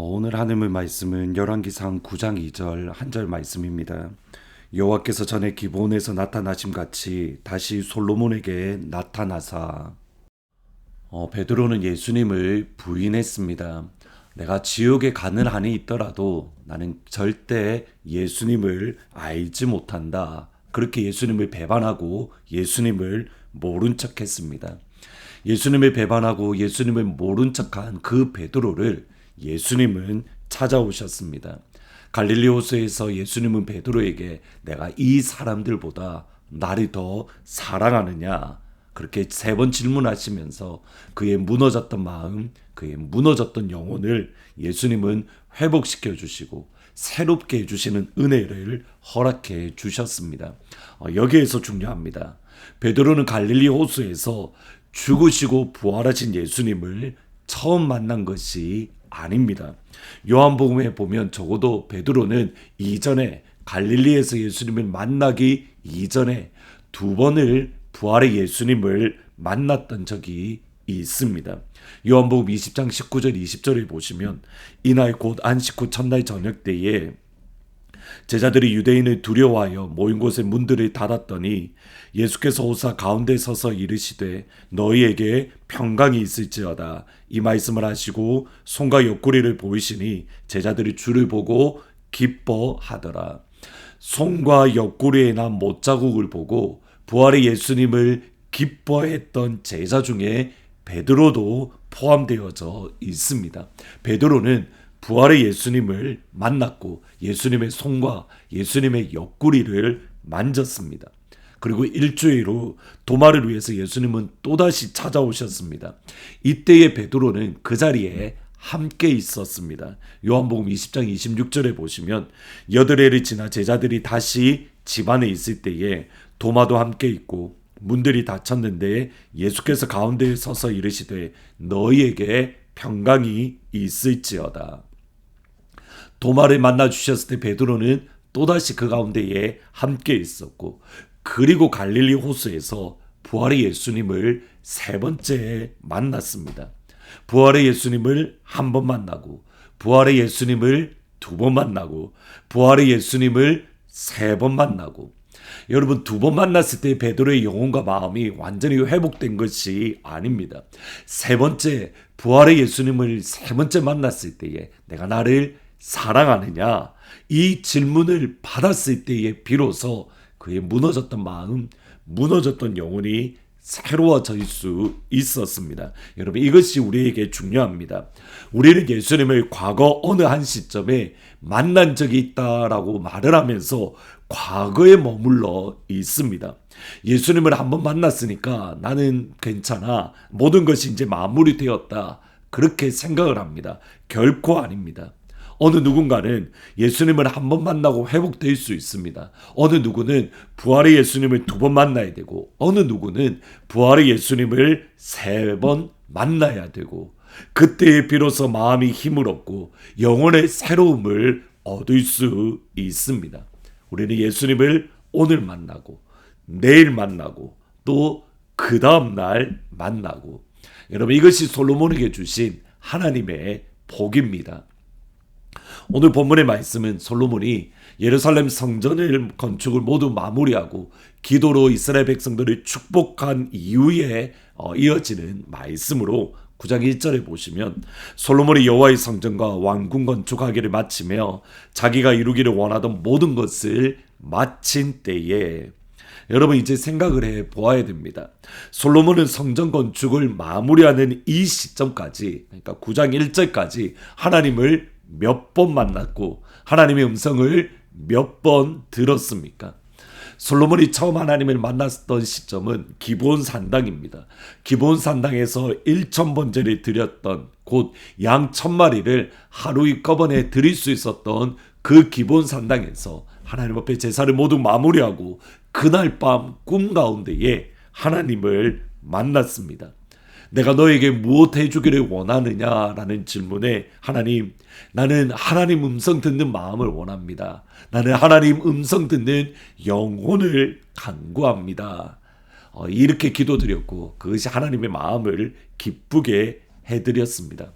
오늘 하늘의 말씀은 열왕기상 9장 2절 한 절 말씀입니다. 여호와께서 전에 기브온에서 나타나심 같이 다시 솔로몬에게 나타나사. 베드로는 예수님을 부인했습니다. 내가 지옥에 가는 한이 있더라도 나는 절대 예수님을 알지 못한다. 그렇게 예수님을 배반하고 예수님을 모른 척했습니다. 예수님을 배반하고 예수님을 모른 척한 그 베드로를 예수님은 찾아오셨습니다. 갈릴리 호수에서 예수님은 베드로에게 내가 이 사람들보다 나를 더 사랑하느냐 그렇게 3번 질문하시면서 그의 무너졌던 마음, 그의 무너졌던 영혼을 예수님은 회복시켜 주시고 새롭게 해주시는 은혜를 허락해 주셨습니다. 여기에서 중요합니다. 베드로는 갈릴리 호수에서 죽으시고 부활하신 예수님을 처음 만난 것이 아닙니다. 요한복음에 보면 적어도 베드로는 이전에 갈릴리에서 예수님을 만나기 이전에 2번을 부활의 예수님을 만났던 적이 있습니다. 요한복음 20장 19절 20절에 보시면 이날 곧 안식 후 첫날 저녁 때에 제자들이 유대인을 두려워하여 모인 곳의 문들을 닫았더니 예수께서 오사 가운데 서서 이르시되 너희에게 평강이 있을지어다. 이 말씀을 하시고 손과 옆구리를 보이시니 제자들이 주를 보고 기뻐하더라. 손과 옆구리에 난 못자국을 보고 부활의 예수님을 기뻐했던 제자 중에 베드로도 포함되어져 있습니다. 베드로는 부활의 예수님을 만났고 예수님의 손과 예수님의 옆구리를 만졌습니다. 그리고 일주일 후 도마를 위해서 예수님은 또다시 찾아오셨습니다. 이때의 베드로는 그 자리에 함께 있었습니다. 요한복음 20장 26절에 보시면 여드레를 지나 제자들이 다시 집안에 있을 때에 도마도 함께 있고 문들이 닫혔는데 예수께서 가운데에 서서 이르시되 너희에게 평강이 있을지어다. 도마를 만나 주셨을 때 베드로는 또다시 그 가운데에 함께 있었고 그리고 갈릴리 호수에서 부활의 예수님을 3번째 만났습니다. 부활의 예수님을 1번 만나고 부활의 예수님을 2번 만나고 부활의 예수님을 3번 만나고 여러분 2번 만났을 때 베드로의 영혼과 마음이 완전히 회복된 것이 아닙니다. 3번째 부활의 예수님을 3번째 만났을 때에 내가 나를 사랑하느냐 이 질문을 받았을 때에 비로소 그의 무너졌던 마음, 무너졌던 영혼이 새로워질 수 있었습니다. 여러분 이것이 우리에게 중요합니다. 우리는 예수님을 과거 어느 한 시점에 만난 적이 있다라고 말을 하면서 과거에 머물러 있습니다. 예수님을 한번 만났으니까 나는 괜찮아. 모든 것이 이제 마무리되었다. 그렇게 생각을 합니다. 결코 아닙니다. 어느 누군가는 예수님을 한 번 만나고 회복될 수 있습니다. 어느 누구는 부활의 예수님을 2번 만나야 되고 어느 누구는 부활의 예수님을 3번 만나야 되고 그때에 비로소 마음이 힘을 얻고 영혼의 새로움을 얻을 수 있습니다. 우리는 예수님을 오늘 만나고 내일 만나고 또 그 다음날 만나고 여러분 이것이 솔로몬에게 주신 하나님의 복입니다. 오늘 본문의 말씀은 솔로몬이 예루살렘 성전을 건축을 모두 마무리하고 기도로 이스라엘 백성들을 축복한 이후에 이어지는 말씀으로 9장 1절에 보시면 솔로몬이 여호와의 성전과 왕궁 건축하기를 마치며 자기가 이루기를 원하던 모든 것을 마친 때에 여러분 이제 생각을 해 보아야 됩니다. 솔로몬은 성전 건축을 마무리하는 이 시점까지 그러니까 9장 1절까지 하나님을 몇 번 만났고 하나님의 음성을 몇 번 들었습니까? 솔로몬이 처음 하나님을 만났던 시점은 기브온 산당입니다. 기브온 산당에서 1000번제를 드렸던 곧 양 1000마리를 하루에 꺼번에 드릴 수 있었던 그 기브온 산당에서 하나님 앞에 제사를 모두 마무리하고 그날 밤 꿈 가운데에 하나님을 만났습니다. 내가 너에게 무엇 해주기를 원하느냐라는 질문에 하나님, 나는 하나님 음성 듣는 마음을 원합니다. 나는 하나님 음성 듣는 영혼을 간구합니다. 이렇게 기도드렸고 그것이 하나님의 마음을 기쁘게 해드렸습니다.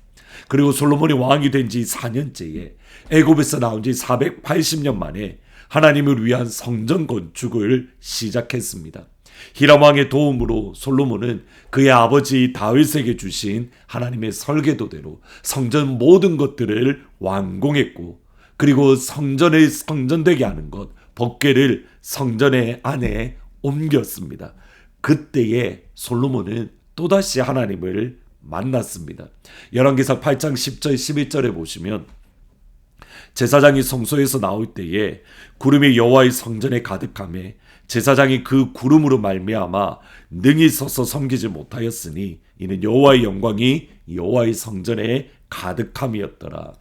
그리고 솔로몬이 왕이 된 지 4년째에 애굽에서 나온 지 480년 만에 하나님을 위한 성전 건축을 시작했습니다. 히람 왕의 도움으로 솔로몬은 그의 아버지 다윗에게 주신 하나님의 설계도대로 성전 모든 것들을 완공했고, 그리고 성전을 성전되게 하는 것, 법궤를 성전의 안에 옮겼습니다. 그때에 솔로몬은 또다시 하나님을 만났습니다. 열왕기상 8장 10절 11절에 보시면 제사장이 성소에서 나올 때에 구름이 여호와의 성전에 가득하매 제사장이 그 구름으로 말미암아 능히 서서 섬기지 못하였으니 이는 여호와의 영광이 여호와의 성전에 가득함이었더라.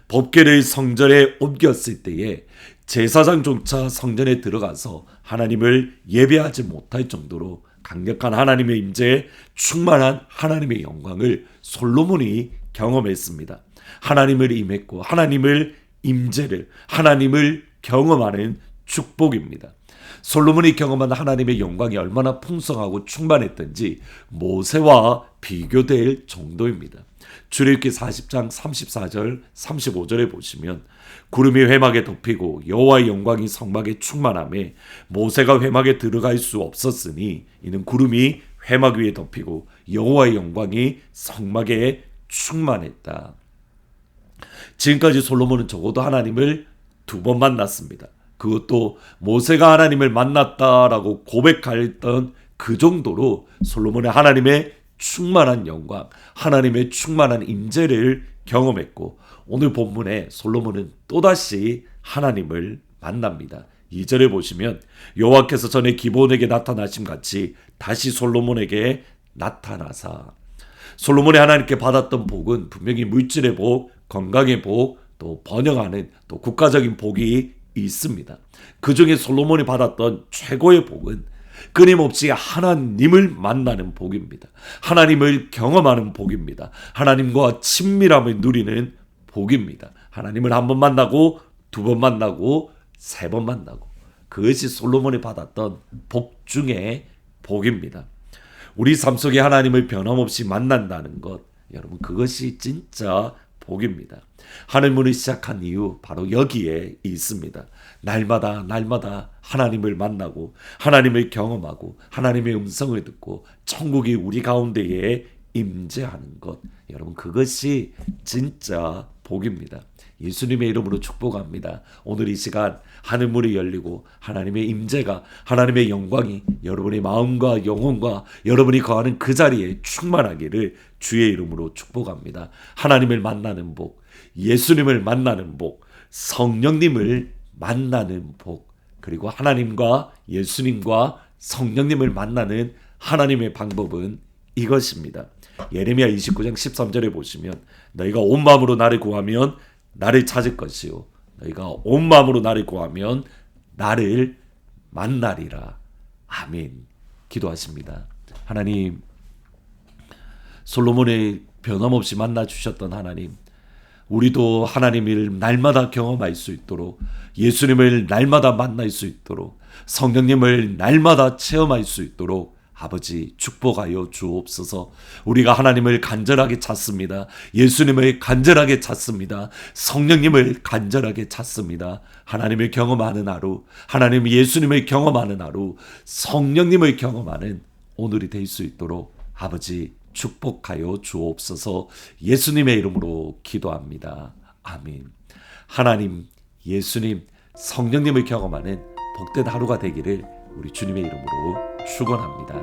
법궤를 성전에 옮겼을 때에 제사장조차 성전에 들어가서 하나님을 예배하지 못할 정도로 강력한 하나님의 임재에 충만한 하나님의 영광을 솔로몬이 경험했습니다. 하나님을 임했고 하나님을 임재를, 하나님을 경험하는 축복입니다. 솔로몬이 경험한 하나님의 영광이 얼마나 풍성하고 충만했던지 모세와 비교될 정도입니다. 출애굽기 40장 34절 35절에 보시면 구름이 회막에 덮이고 여호와의 영광이 성막에 충만하며 모세가 회막에 들어갈 수 없었으니 이는 구름이 회막 위에 덮이고 여호와의 영광이 성막에 충만했다. 지금까지 솔로몬은 적어도 하나님을 2번 만났습니다. 그것도 모세가 하나님을 만났다라고 고백했던 그 정도로 솔로몬의 하나님의 충만한 영광, 하나님의 충만한 임재를 경험했고, 오늘 본문에 솔로몬은 또다시 하나님을 만납니다. 2절에 보시면 여호와께서 전에 기브온에게 나타나심 같이 다시 솔로몬에게 나타나사. 솔로몬이 하나님께 받았던 복은 분명히 물질의 복, 건강의 복, 또 번영하는 또 국가적인 복이 있습니다. 그 중에 솔로몬이 받았던 최고의 복은 끊임없이 하나님을 만나는 복입니다. 하나님을 경험하는 복입니다. 하나님과 친밀함을 누리는 복입니다. 하나님을 1번 만나고 2번 만나고 3번 만나고, 그것이 솔로몬이 받았던 복 중에 복입니다. 우리 삶 속에 하나님을 변함없이 만난다는 것, 여러분 그것이 진짜 복입니다. 하늘문을 시작한 이유 바로 여기에 있습니다. 날마다 하나님을 만나고 하나님을 경험하고 하나님의 음성을 듣고 천국이 우리 가운데에 임재하는 것, 여러분 그것이 진짜 복입니다. 예수님의 이름으로 축복합니다. 오늘 이 시간 하늘문이 열리고 하나님의 임재가, 하나님의 영광이 여러분의 마음과 영혼과 여러분이 거하는 그 자리에 충만하기를 주의 이름으로 축복합니다. 하나님을 만나는 복, 예수님을 만나는 복, 성령님을 만나는 복, 그리고 하나님과 예수님과 성령님을 만나는 하나님의 방법은 이것입니다. 예레미야 29장 13절에 보시면 너희가 온 마음으로 나를 구하면 나를 찾을 것이요 너희가 온 마음으로 나를 구하면 나를 만나리라. 아멘. 기도하십니다. 하나님, 솔로몬의 변함없이 만나 주셨던 하나님, 우리도 하나님을 날마다 경험할 수 있도록, 예수님을 날마다 만날 수 있도록, 성령님을 날마다 체험할 수 있도록 아버지 축복하여 주옵소서. 우리가 하나님을 간절하게 찾습니다. 예수님을 간절하게 찾습니다. 성령님을 간절하게 찾습니다. 하나님을 경험하는 하루, 하나님 예수님을 경험하는 하루, 성령님을 경험하는 오늘이 될 수 있도록 아버지 축복하여 주옵소서. 예수님의 이름으로 기도합니다. 아멘. 하나님, 예수님, 성령님을 경험하는 복된 하루가 되기를 우리 주님의 이름으로 축원합니다.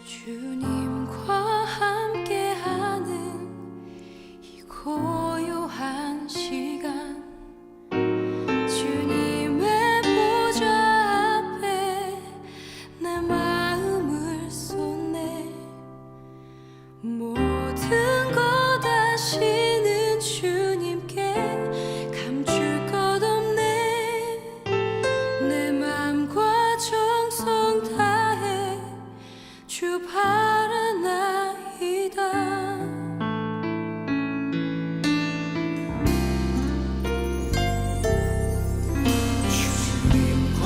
주님과 함께하는 이 고요한 시간, 주님의 보좌 앞에 내 마음을 쏟네. 모든 것 아시는 주님께 감출 것 없네. 내 맘과 정성 다해 주 바라나이다. 주님과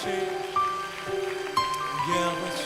Yeah, let's